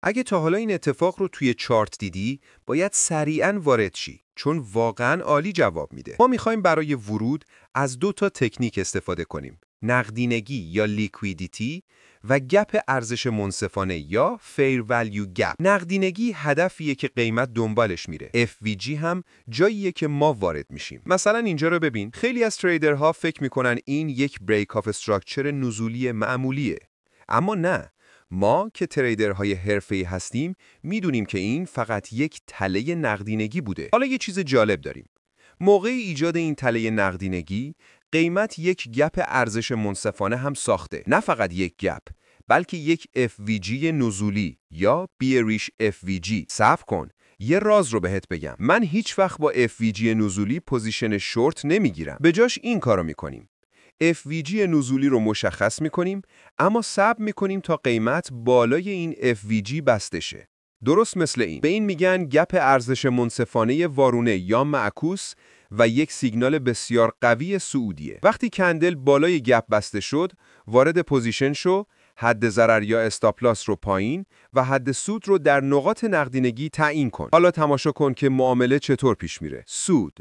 اگه تا حالا این اتفاق رو توی چارت دیدی، باید سریعاً وارد شی، چون واقعاً عالی جواب میده. ما میخوایم برای ورود از 2 تا تکنیک استفاده کنیم: نقدینگی یا لیکویدیتی و گپ ارزش منصفانه یا فیر ولیو گپ. نقدینگی هدفیه که قیمت دنبالش میره. FVG هم جاییه که ما وارد میشیم. مثلا اینجا رو ببین، خیلی از تریدرها فکر میکنن این یک بریک آف استراکچر نزولی معمولیه. اما نه، ما که تریدرهای حرفه‌ای هستیم میدونیم که این فقط یک تله نقدینگی بوده. حالا یه چیز جالب داریم. موقع ایجاد این تله نقدینگی، قیمت یک گپ ارزش منصفانه هم ساخته. نه فقط یک گپ، بلکه یک FVG نزولی یا بیریش FVG. صبر کن، یه راز رو بهت بگم. من هیچ وقت با FVG نزولی پوزیشن شورت نمیگیرم. به جاش این کارو میکنیم. FVG نزولی رو مشخص میکنیم، اما صبر میکنیم تا قیمت بالای این FVG بسته شه. درست مثل این. به این میگن گپ ارزش منصفانه وارونه یا معکوس و یک سیگنال بسیار قوی صعودیه. وقتی کندل بالای گپ بسته شد، وارد پوزیشن شو، حد ضرر یا استاپ لاس رو پایین و حد سود رو در نقاط نقدینگی تعیین کن. حالا تماشا کن که معامله چطور پیش میره. سود